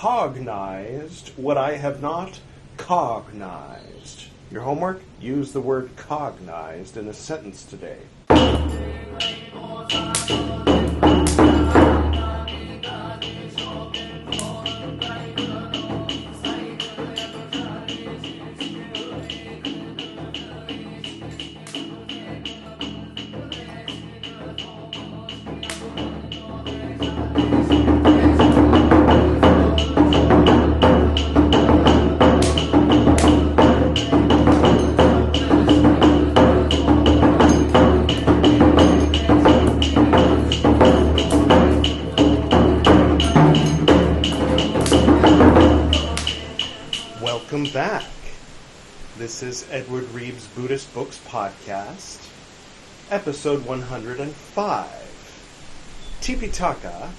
cognized what I have not cognized. Your homework? Use the word cognized in a sentence today. Welcome back. This is Edward Reeves' Buddhist Books Podcast, episode 105, Tipiṭaka,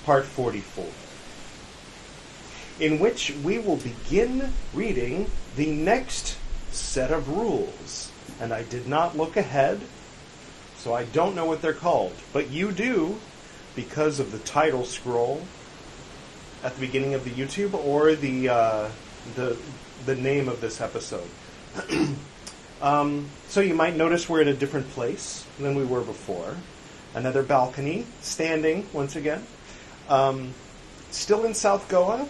part 44, in which we will begin reading the next set of rules. And I did not look ahead, so I don't know what they're called, but you do because of the title scroll at the beginning of the YouTube or the name of this episode. So you might notice we're in a different place than we were before. Another balcony, standing once again. Still in South Goa.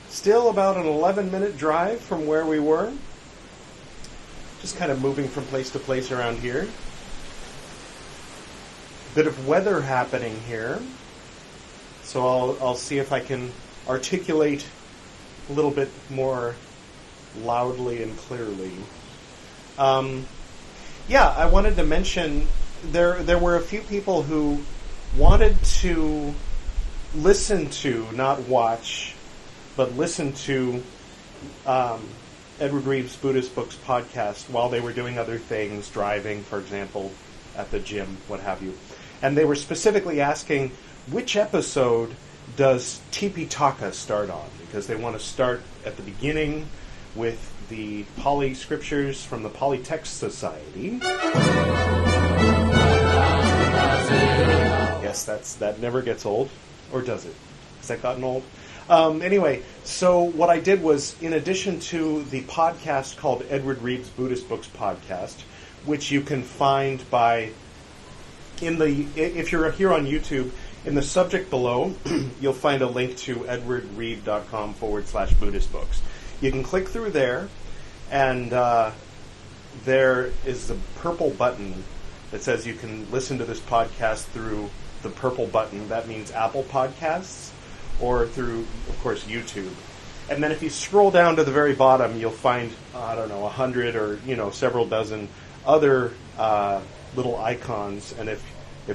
Still about an 11-minute drive from where we were. Just kind of moving from place to place around here. Bit of weather happening here. So I'll see if I can articulate a little bit more loudly and clearly. I wanted to mention there were a few people who wanted to listen to, not watch, but listen to Edward Reeves' Buddhist Books Podcast while they were doing other things, driving, for example, at the gym, what have you. And they were specifically asking, which episode does Tipiṭaka start on? Because they want to start at the beginning with the Pali scriptures from the Pali Text Society. Yes, that never gets old. Or does it? Has that gotten old? Anyway, so what I did was, in addition to the podcast called Edward Reeves' Buddhist Books Podcast, which you can find if you're here on YouTube, in the subject below, you'll find a link to edwardreeve.com/Buddhist books. You can click through there, and there is a purple button that says you can listen to this podcast through the purple button. That means Apple Podcasts, or through, of course, YouTube. And then if you scroll down to the very bottom, you'll find, 100 or, several dozen other little icons. And if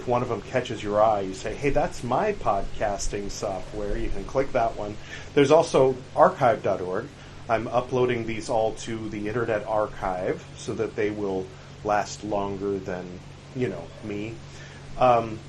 one of them catches your eye, you say, hey, that's my podcasting software. You can click that one. There's also archive.org. I'm uploading these all to the Internet Archive so that they will last longer than, me. And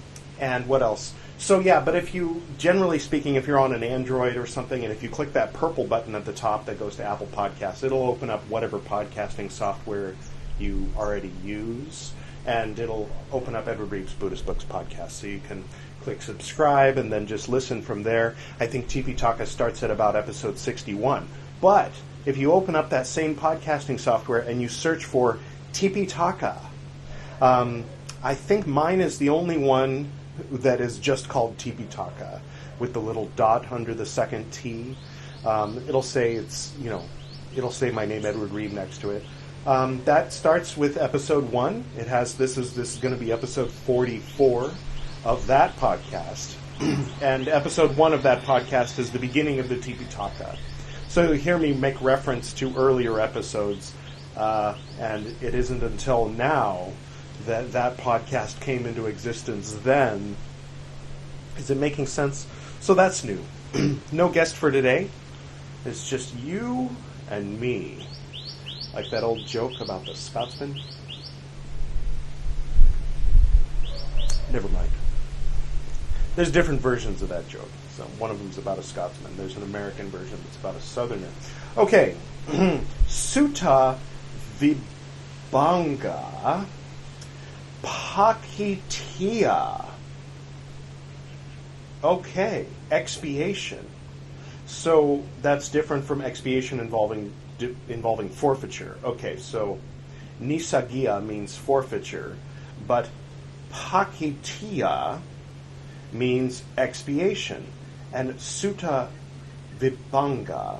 what else? So, but if you, generally speaking, if you're on an Android or something, and if you click that purple button at the top that goes to Apple Podcasts, it'll open up whatever podcasting software you already use. And it'll open up Edward Reeves' Buddhist Books Podcast. So you can click subscribe and then just listen from there. I think Tipiṭaka starts at about episode 61. But if you open up that same podcasting software and you search for Tipiṭaka, I think mine is the only one that is just called Tipiṭaka with the little dot under the second T. It'll say it'll say my name, Edward Reeve, next to it. That starts with episode 1. This is going to be episode 44 of that podcast. And episode 1 of that podcast is the beginning of the Tipiṭaka. So you'll hear me make reference to earlier episodes, and it isn't until now that podcast came into existence then. Is it making sense? So that's new. No guest for today. It's just you and me. Like that old joke about the Scotsman. Never mind. There's different versions of that joke. So one of them's about a Scotsman. There's an American version that's about a Southerner. Okay. Suttavibhaṅga, Pācittiya. Okay. Expiation. So that's different from expiation involving forfeiture. Okay, so nisagiya means forfeiture, but Pācittiya means expiation, and Suttavibhaṅga.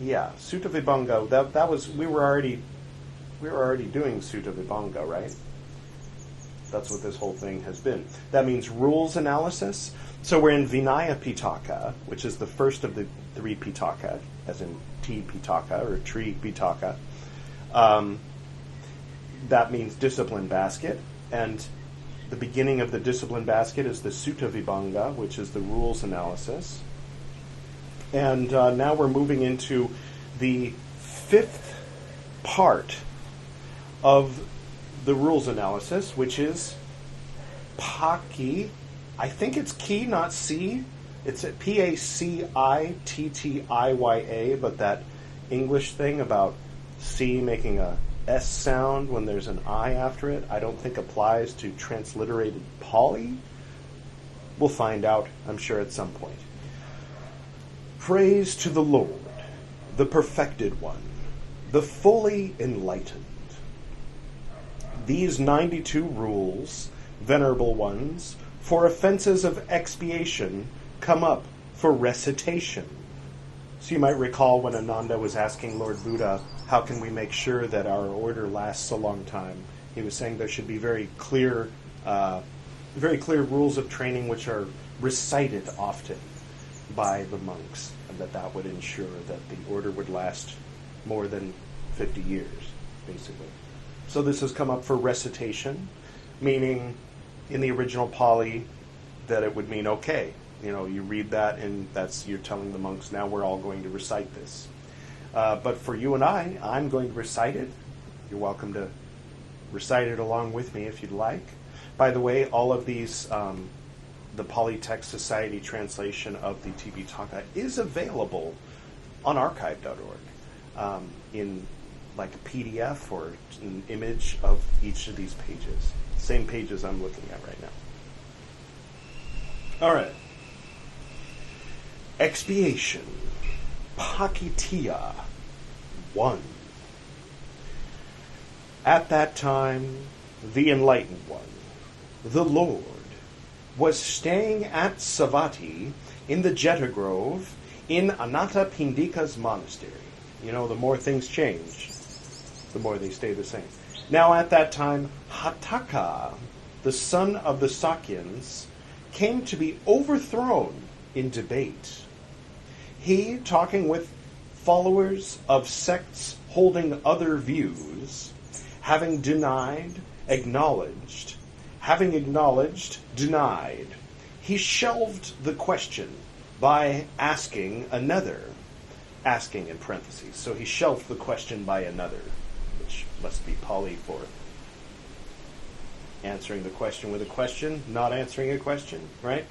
Yeah, Suttavibhaṅga. That was we were already doing Suttavibhaṅga, right? That's what this whole thing has been. That means rules analysis. So we're in Vinaya Piṭaka, which is the first of the 3 Piṭaka, as in Tipiṭaka or tree Piṭaka. That means discipline basket, and the beginning of the discipline basket is the Suttavibhaṅga, which is the rules analysis. And now we're moving into the 5th part of the rules analysis, which is Paki. I think it's ki, not C. It's a Pacittiya, but that English thing about C making a S sound when there's an I after it, I don't think applies to transliterated Pali. We'll find out, I'm sure, at some point. Praise to the Lord, the perfected one, the fully enlightened. These 92 rules, venerable ones, for offenses of expiation come up for recitation. So you might recall when Ananda was asking Lord Buddha, how can we make sure that our order lasts a long time? He was saying there should be very clear rules of training which are recited often by the monks, and that would ensure that the order would last more than 50 years, basically. So this has come up for recitation, meaning in the original Pali that it would mean, okay, you read that and you're telling the monks, now we're all going to recite this. But for you and I'm going to recite it. You're welcome to recite it along with me if you'd like. By the way, all of these, the Pali Text Society translation of the Tipiṭaka is available on archive.org in like a PDF or an image of each of these pages. Same pages I'm looking at right now. All right. Expiation. Pācittiya 1. At that time, the enlightened one, the Lord, was staying at Savatthi in the Jeta Grove in Anathapindika's monastery. The more things change, the more they stay the same. Now at that time, Hataka, the son of the Sakyans, came to be overthrown in debate. He, talking with followers of sects holding other views, having acknowledged, denied, he shelved the question by asking another, asking in parentheses. So he shelved the question by another, which must be Pali for answering the question with a question, not answering a question, right?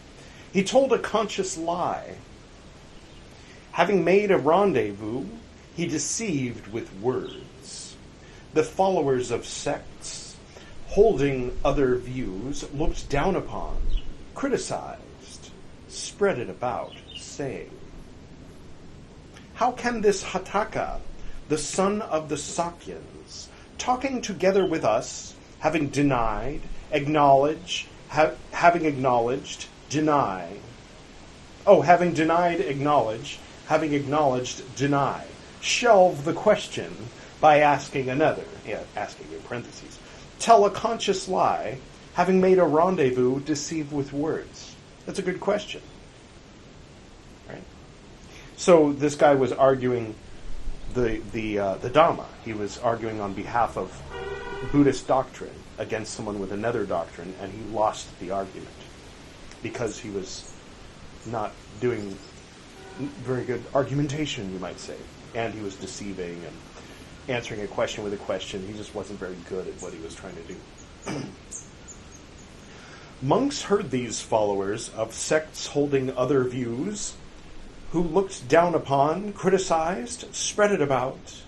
He told a conscious lie. Having made a rendezvous, he deceived with words. The followers of sects, holding other views, looked down upon, criticized, spread it about, saying, how can this Hataka, the son of the Sakyans, talking together with us, having denied, acknowledged, deny, shelve the question by asking another, asking in parentheses, tell a conscious lie, having made a rendezvous, deceive with words. That's a good question, right? So this guy was arguing the Dhamma. He was arguing on behalf of Buddhist doctrine against someone with another doctrine, and he lost the argument because he was not doing very good argumentation, you might say, and he was deceiving and answering a question with a question. He just wasn't very good at what he was trying to do. Monks heard these followers of sects holding other views, who looked down upon, criticized, spread it about.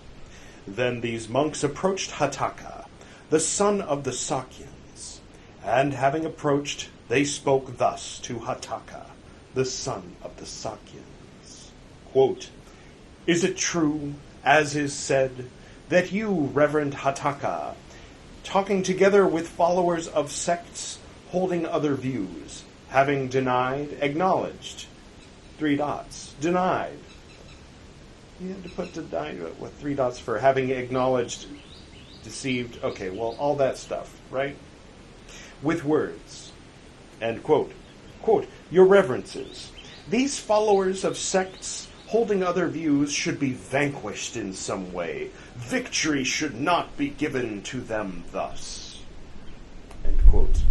Then these monks approached Hataka, the son of the Sakyans, and having approached, they spoke thus to Hataka, the son of the Sakyans. Quote, "Is it true, as is said, that you, Reverend Piṭaka, talking together with followers of sects holding other views, having denied, acknowledged, denied." You had to put denied with 3 dots for having acknowledged, deceived, okay, well, all that stuff, right? With words. End quote. Quote, "Your Reverences, these followers of sects holding other views should be vanquished in some way. Victory should not be given to them thus." End quote.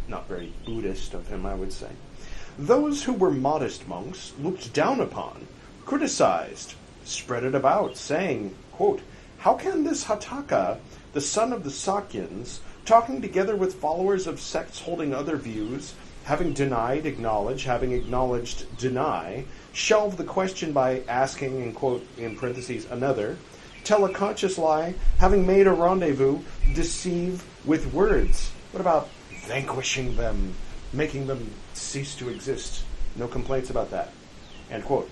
Not very Buddhist of him, I would say. "Those who were modest monks looked down upon, criticized, spread it about, saying, quote, 'How can this Piṭaka, the son of the Sakyans, talking together with followers of sects holding other views, having denied, acknowledge, having acknowledged, deny, shelve the question by asking, in quote, in parentheses, another, tell a conscious lie, having made a rendezvous, deceive with words?' What about vanquishing them, making them cease to exist? No complaints about that." End quote.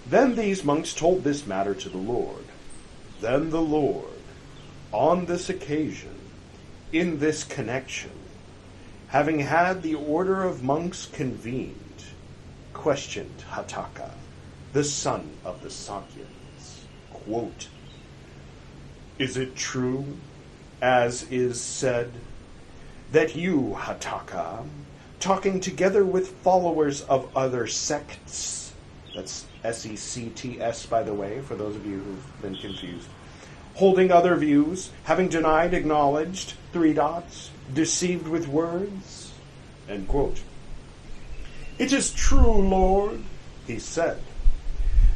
"Then these monks told this matter to the Lord. Then the Lord, on this occasion, in this connection, having had the order of monks convened, questioned Piṭaka, the son of the Sakyans. Quote, 'Is it true, as is said, that you, Piṭaka, talking together with followers of other sects,'" that's sects, by the way, for those of you who've been confused, "holding other views, having denied, acknowledged, deceived with words?" End quote. "It is true, Lord," he said.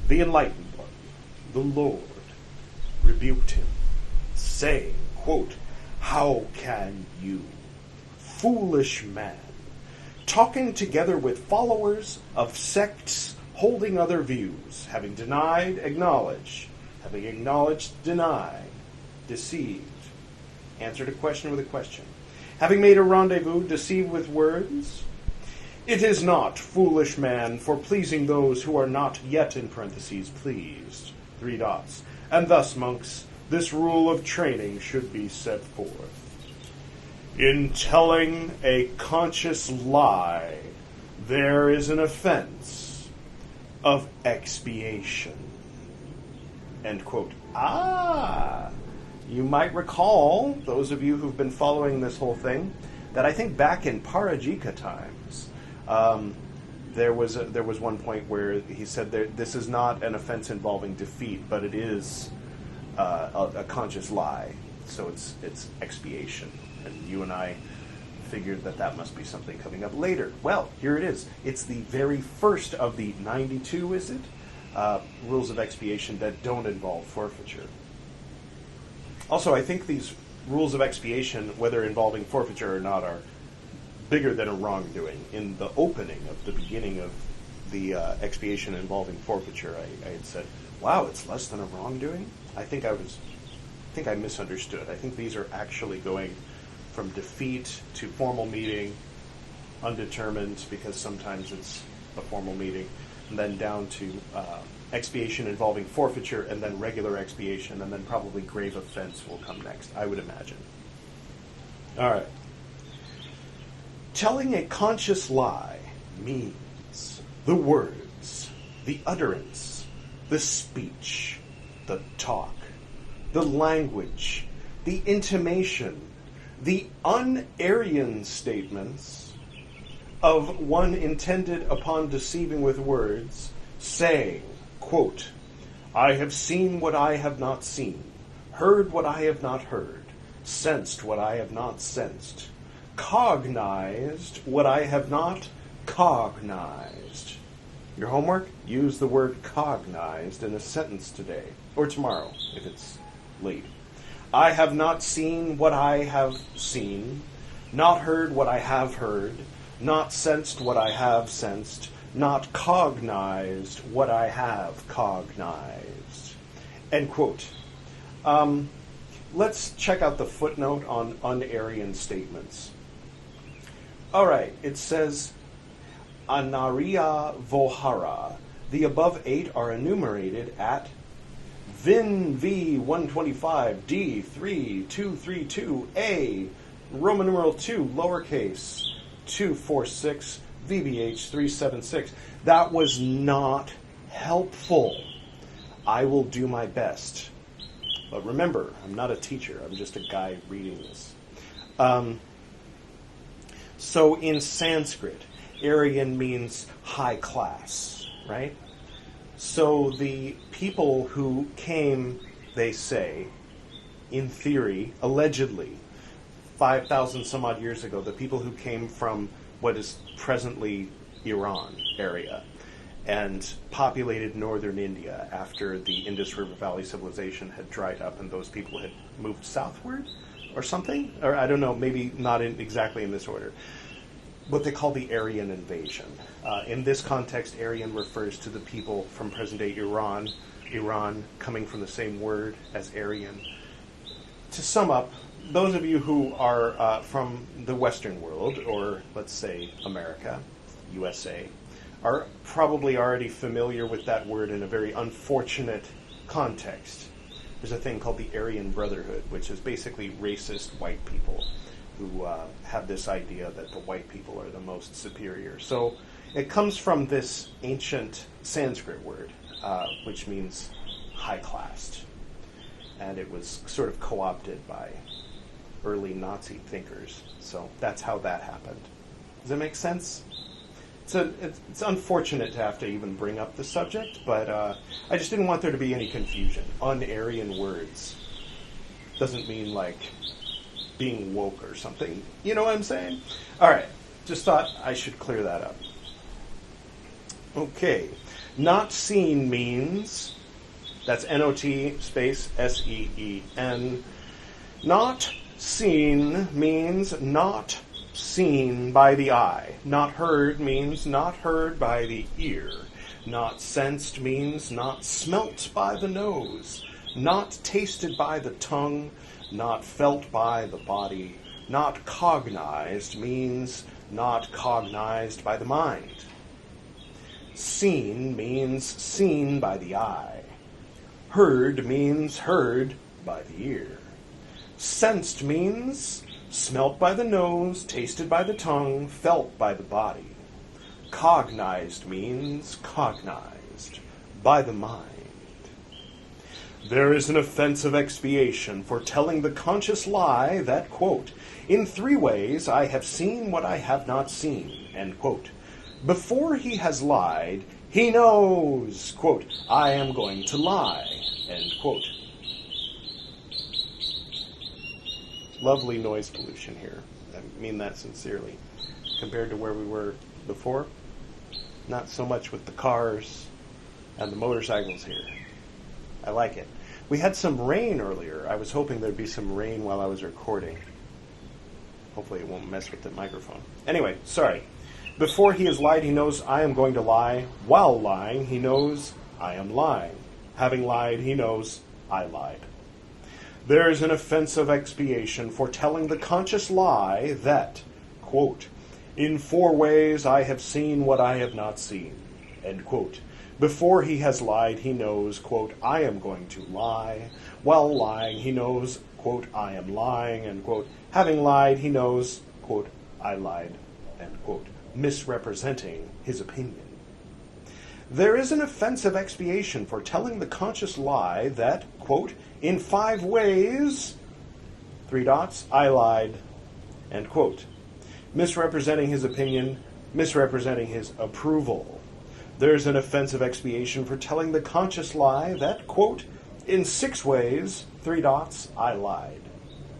The enlightened one, the Lord, rebuked him, saying, quote, "How can you, foolish man, talking together with followers of sects holding other views, having denied, acknowledge, having acknowledged, deny, deceived," answered a question with a question, "having made a rendezvous, deceive with words? It is not, foolish man, for pleasing those who are not yet, in parentheses, pleased, and thus, monks, this rule of training should be set forth. In telling a conscious lie, there is an offense of expiation." End quote. You might recall, those of you who've been following this whole thing, that I think back in Parajika times, there was one point where he said this is not an offense involving defeat, but it is a conscious lie. So it's expiation, and you and I figured that must be something coming up later. Well, here it is. It's the very first of the 92, is it? Rules of expiation that don't involve forfeiture. Also, I think these rules of expiation, whether involving forfeiture or not, are bigger than a wrongdoing. In the opening of the beginning of the expiation involving forfeiture, I had said, "Wow, it's less than a wrongdoing." I think I misunderstood. I think these are actually going from defeat to formal meeting, undetermined, because sometimes it's a formal meeting, and then down to expiation involving forfeiture, and then regular expiation, and then probably grave offense will come next, I would imagine. All right. Telling a conscious lie means the words, the utterance, the speech, the talk, the language, the intimation, the un-Aryan statements of one intended upon deceiving with words, saying, quote, "I have seen what I have not seen, heard what I have not heard, sensed what I have not sensed, cognized what I have not cognized." Your homework? Use the word cognized in a sentence today, or tomorrow, if it's late. "I have not seen what I have seen, not heard what I have heard, not sensed what I have sensed, not cognized what I have cognized." End quote. Let's check out the footnote on un-Aryan statements. All right, it says, "Anariya Vohara The above 8 are enumerated at Vin V 125 D 3232 A Roman numeral 2 lowercase 246 VBH 376. That was not helpful. I will do my best. But remember, I'm not a teacher. I'm just a guy reading this. So in Sanskrit, Aryan means high class, right? So the people who came, they say, in theory, allegedly, 5,000 some odd years ago, the people who came from what is presently Iran area and populated northern India after the Indus River Valley civilization had dried up and those people had moved southward or something, or I don't know, maybe not exactly in this order. What they call the Aryan invasion. In this context, Aryan refers to the people from present-day Iran coming from the same word as Aryan. To sum up, those of you who are from the Western world, or let's say America, USA, are probably already familiar with that word in a very unfortunate context. There's a thing called the Aryan Brotherhood, which is basically racist white people who have this idea that the white people are the most superior. So it comes from this ancient Sanskrit word, which means high-classed. And it was sort of co-opted by early Nazi thinkers. So that's how that happened. Does that make sense? It's unfortunate to have to even bring up the subject, but I just didn't want there to be any confusion. Un-Aryan words doesn't mean like being woke or something. You know what I'm saying? All right. Just thought I should clear that up. Okay. Not seen means, that's N-O-T space S-E-E-N. Not seen means not seen by the eye. Not heard means not heard by the ear. Not sensed means not smelt by the nose. Not tasted by the tongue. Not felt by the body. Not cognized means not cognized by the mind. Seen means seen by the eye. Heard means heard by the ear. Sensed means smelt by the nose, tasted by the tongue, felt by the body. Cognized means cognized by the mind. There is an offense of expiation for telling the conscious lie that, quote, in 3 ways I have seen what I have not seen, end quote. Before he has lied, he knows, quote, I am going to lie, end quote. Lovely noise pollution here. I mean that sincerely. Compared to where we were before, not so much with the cars and the motorcycles here. I like it. We had some rain earlier. I was hoping there'd be some rain while I was recording. Hopefully it won't mess with the microphone. Anyway, sorry. Before he has lied, he knows I am going to lie. While lying, he knows I am lying. Having lied, he knows I lied. There is an offense of expiation for telling the conscious lie that, quote, in 4 ways I have seen what I have not seen, end quote. Before he has lied, he knows, quote, I am going to lie. While lying, he knows, quote, I am lying, end quote. Having lied, he knows, quote, I lied, end quote. Misrepresenting his opinion. There is an offense of expiation for telling the conscious lie that, quote, in 5 ways, 3 dots, I lied, end quote. Misrepresenting his opinion, misrepresenting his approval. There's an offense of expiation for telling the conscious lie that, quote, in 6 ways, 3 dots, I lied,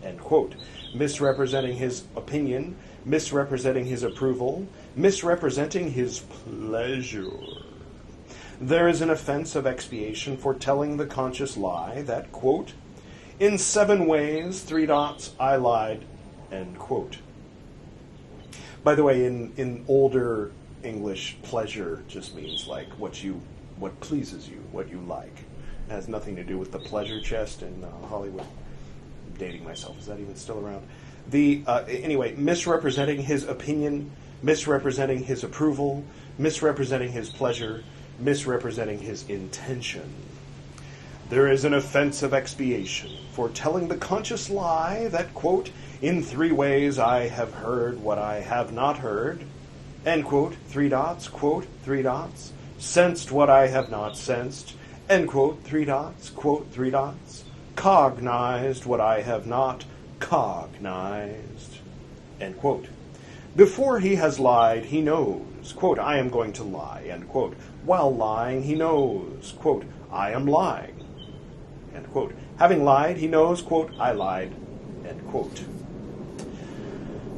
end quote. Misrepresenting his opinion, misrepresenting his approval, misrepresenting his pleasure. There is an offense of expiation for telling the conscious lie that, quote, in 7 ways, 3 dots, I lied, end quote. By the way, in older English, pleasure just means like what pleases you, what you like. It has nothing to do with the pleasure chest in Hollywood. I'm dating myself. Is that even still around? Anyway, misrepresenting his opinion, misrepresenting his approval, misrepresenting his pleasure, misrepresenting his intention. There is an offense of expiation for telling the conscious lie that, quote, in 3 ways I have heard what I have not heard, end quote, 3 dots, quote, 3 dots, sensed what I have not sensed, end quote, 3 dots, quote, 3 dots, cognized what I have not cognized, end quote. Before he has lied, he knows, quote, I am going to lie, end quote. While lying, he knows, quote, I am lying, end quote. Having lied, he knows, quote, I lied, end quote.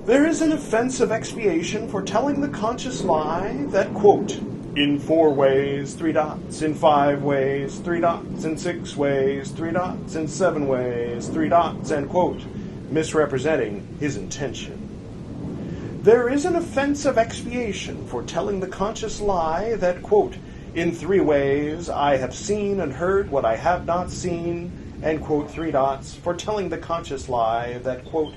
There is an offense of expiation for telling the conscious lie that, quote, in 4 ways, 3 dots, in 5 ways, 3 dots, in 6 ways, 3 dots, in 7 ways, 3 dots, end quote, misrepresenting his intention. There is an offense of expiation for telling the conscious lie that, quote, in 3 ways I have seen and heard what I have not seen, end quote, 3 dots, for telling the conscious lie that, quote,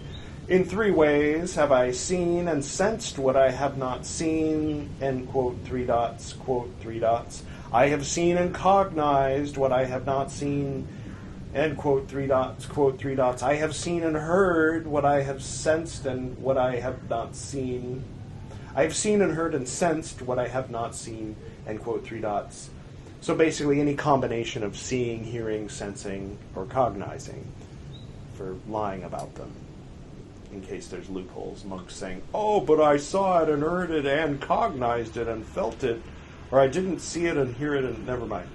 in 3 ways have I seen and sensed what I have not seen, end quote, 3 dots, quote, 3 dots. I have seen and cognized what I have not seen, end quote, 3 dots, quote, 3 dots. I have seen and heard what I have sensed and what I have not seen. I have seen and heard and sensed what I have not seen, end quote, 3 dots. So basically any combination of seeing, hearing, sensing, or cognizing for lying about them. In case there's loopholes, monks saying, oh, but I saw it and heard it and cognized it and felt it, or I didn't see it and hear it and never mind.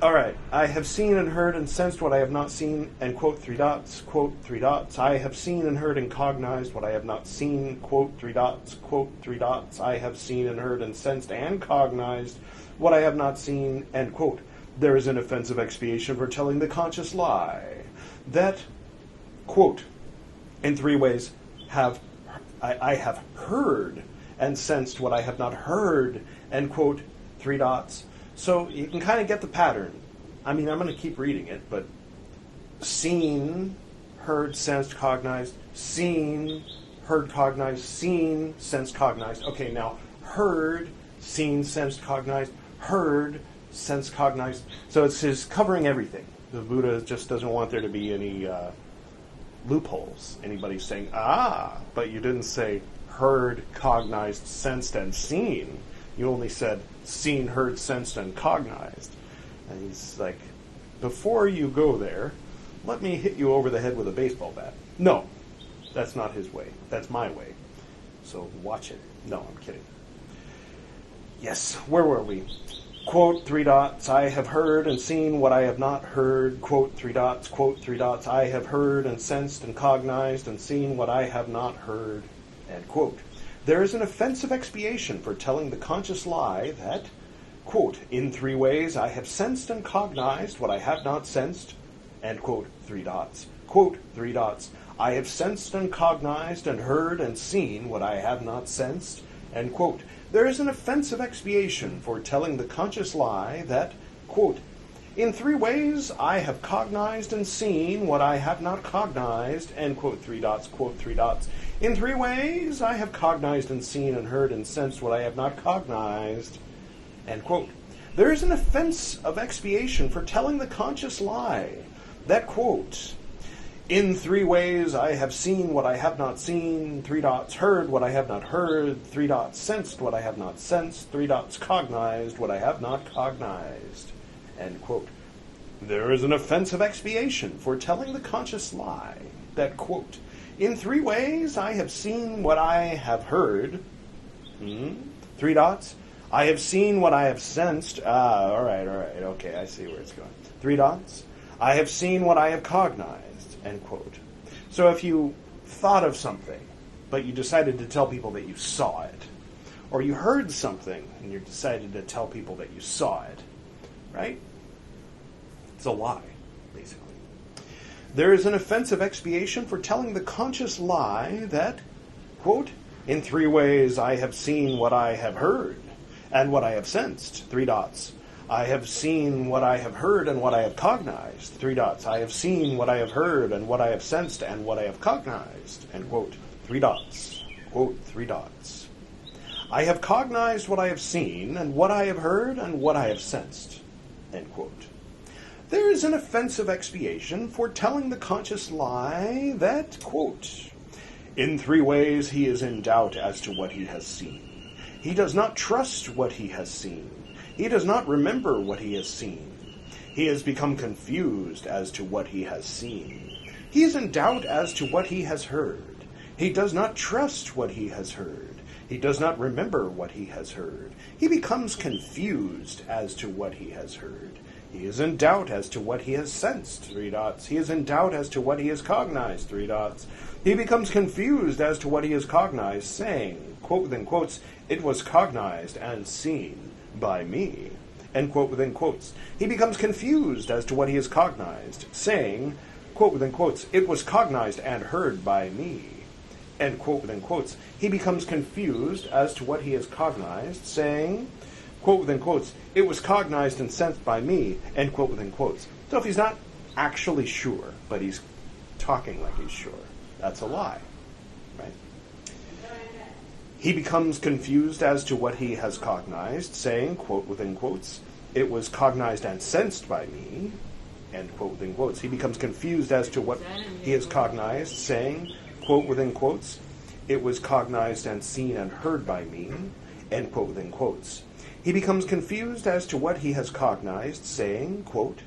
All right, I have seen and heard and sensed what I have not seen, and quote, 3 dots, quote, 3 dots. I have seen and heard and cognized what I have not seen, quote, 3 dots, quote, 3 dots. I have seen and heard and sensed and cognized what I have not seen, end quote. There is an offense of expiation for telling the conscious lie that, quote, in 3 ways I have heard and sensed what I have not heard, end quote, 3 dots. So you can kind of get the pattern. I mean, I'm going to keep reading it, but seen, heard, sensed, cognized, seen, heard, cognized, seen, sensed, cognized. Okay, now heard, seen, sensed, cognized, heard, sensed, cognized. So it's covering everything. The Buddha just doesn't want there to be any loopholes. Anybody saying, but you didn't say heard, cognized, sensed, and seen. You only said seen, heard, sensed, and cognized. And he's like, before you go there, let me hit you over the head with a baseball bat. No, that's not his way. That's my way. So watch it. No, I'm kidding. Yes, where were we? Quote, 3 dots, I have heard and seen what I have not heard. Quote, 3 dots, quote, 3 dots, I have heard and sensed and cognized and seen what I have not heard. End quote. There is an offense of expiation for telling the conscious lie that, quote, in 3 ways I have sensed and cognized what I have not sensed, end quote, 3 dots, quote, 3 dots, I have sensed and cognized and heard and seen what I have not sensed, end quote. There is an offense of expiation for telling the conscious lie that, quote, in 3 ways I have cognized and seen what I have not cognized, end quote, 3 dots, quote, 3 dots. In 3 ways I have cognized and seen and heard and sensed what I have not cognized, end quote. There is an offense of expiation for telling the conscious lie that, quote, in 3 ways I have seen what I have not seen, 3 dots, heard what I have not heard, 3 dots, sensed what I have not sensed, 3 dots, cognized what I have not cognized, end quote. There is an offense of expiation for telling the conscious lie that, quote, in 3 ways I have seen what I have heard, 3 dots, I have seen what I have sensed, all right, okay, I see where it's going. 3 dots, I have seen what I have cognized, end quote. So if you thought of something, but you decided to tell people that you saw it, or you heard something and you decided to tell people that you saw it, right? It's a lie, basically. There is an offense of expiation for telling the conscious lie that, quote, in 3 ways I have seen what I have heard and what I have sensed, 3 dots. I have seen what I have heard and what I have cognized, 3 dots. I have seen what I have heard and what I have sensed and what I have cognized, end quote, 3 dots, quote, 3 dots. I have cognized what I have seen, and what I have heard, and what I have sensed. End quote. There is an offensive expiation for telling the conscious lie that, quote, in 3 ways he is in doubt as to what he has seen. He does not trust what he has seen. He does not remember what he has seen. He has become confused as to what he has seen. He is in doubt as to what he has heard. He does not trust what he has heard. He does not remember what he has heard. He becomes confused as to what he has heard. He is in doubt as to what he has sensed, 3 dots. He is in doubt as to what he has cognized, 3 dots. He becomes confused as to what he has cognized, saying, quote within quotes, it was cognized and seen by me, end quote within quotes. He becomes confused as to what he has cognized, saying, quote within quotes, it was cognized and heard by me, end quote within quotes. He becomes confused as to what he has cognized, saying, quote within quotes, it was cognized and sensed by me, end quote within quotes. So if he's not actually sure, but he's talking like he's sure, that's a lie, right? He becomes confused as to what he has cognized, saying, quote within quotes, it was cognized and sensed by me, end quote within quotes. He becomes confused as to what he has cognized, saying, quote within quotes, it was cognized and seen and heard by me, end quote within quotes. He becomes confused as to what he has cognized, saying, quote,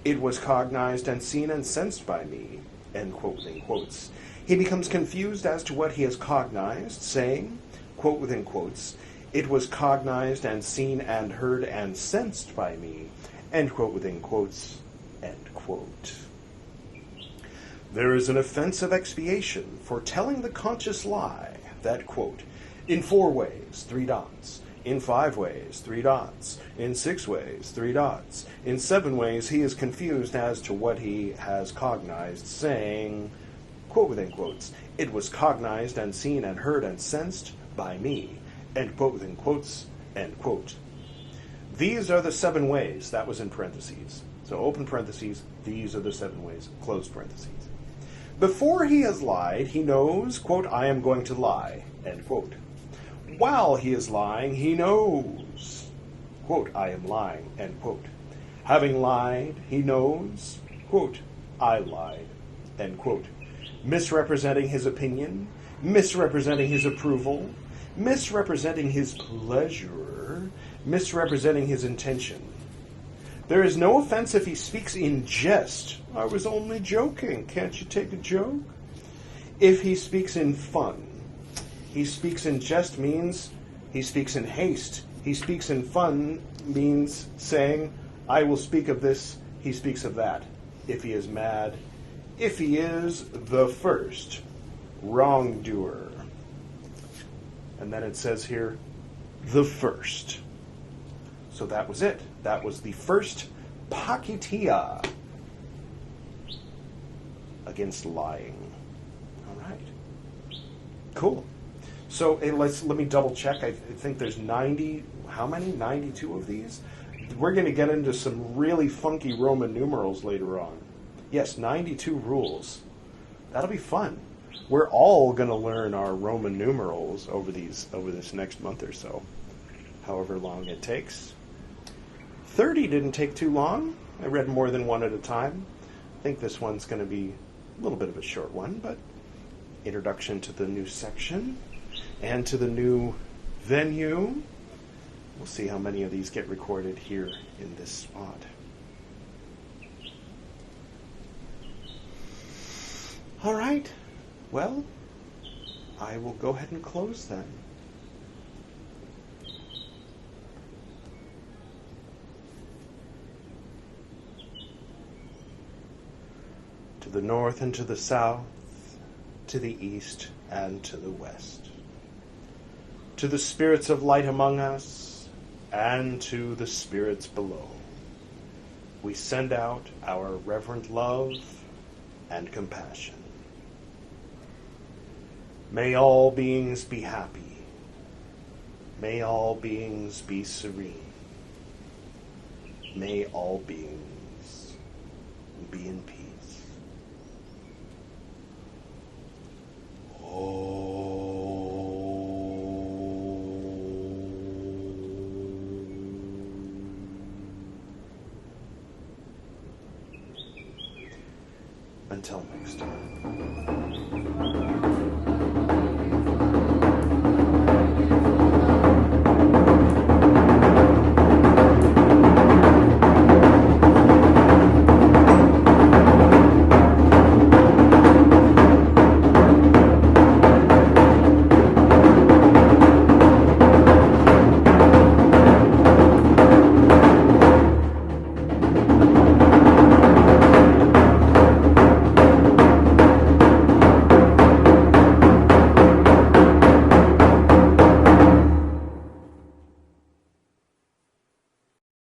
it was cognized and seen and sensed by me, end quote within quotes. He becomes confused as to what he has cognized, saying, quote within quotes, it was cognized and seen and heard and sensed by me, end quote within quotes, end quote. There is an offensive expiation for telling the conscious lie that, quote, in 4 ways, 3 dots, in 5 ways, 3 dots, in 6 ways, 3 dots, in 7 ways he is confused as to what he has cognized, saying, quote within quotes, it was cognized and seen and heard and sensed by me, end quote within quotes, end quote. These are the 7 ways, that was in parentheses. So open parentheses, these are the 7 ways, close parentheses. Before he has lied, he knows, quote, I am going to lie, end quote. While he is lying, he knows, quote, I am lying, end quote. Having lied, he knows, quote, I lied, end quote. Misrepresenting his opinion, misrepresenting his approval, misrepresenting his pleasure, misrepresenting his intention. There is no offense if he speaks in jest. I was only joking. Can't you take a joke? If he speaks in fun. He speaks in jest means he speaks in haste. He speaks in fun means saying, I will speak of this, he speaks of that. If he is mad, if he is the first wrongdoer. And then it says here, the first. So that was it. That was the first Pācittiya against lying. All right. Cool. So let me double check. I think there's 90, how many? 92 of these? We're going to get into some really funky Roman numerals later on. Yes, 92 rules. That'll be fun. We're all going to learn our Roman numerals over this next month or so, however long it takes. 30 didn't take too long. I read more than one at a time. I think this one's going to be a little bit of a short one, but introduction to the new section and to the new venue. We'll see how many of these get recorded here in this spot. All right. Well, I will go ahead and close then. To the north and to the south, to the east and to the west. To the spirits of light among us and to the spirits below, we send out our reverent love and compassion. May all beings be happy. May all beings be serene. May all beings be in peace. Oh. Until next time.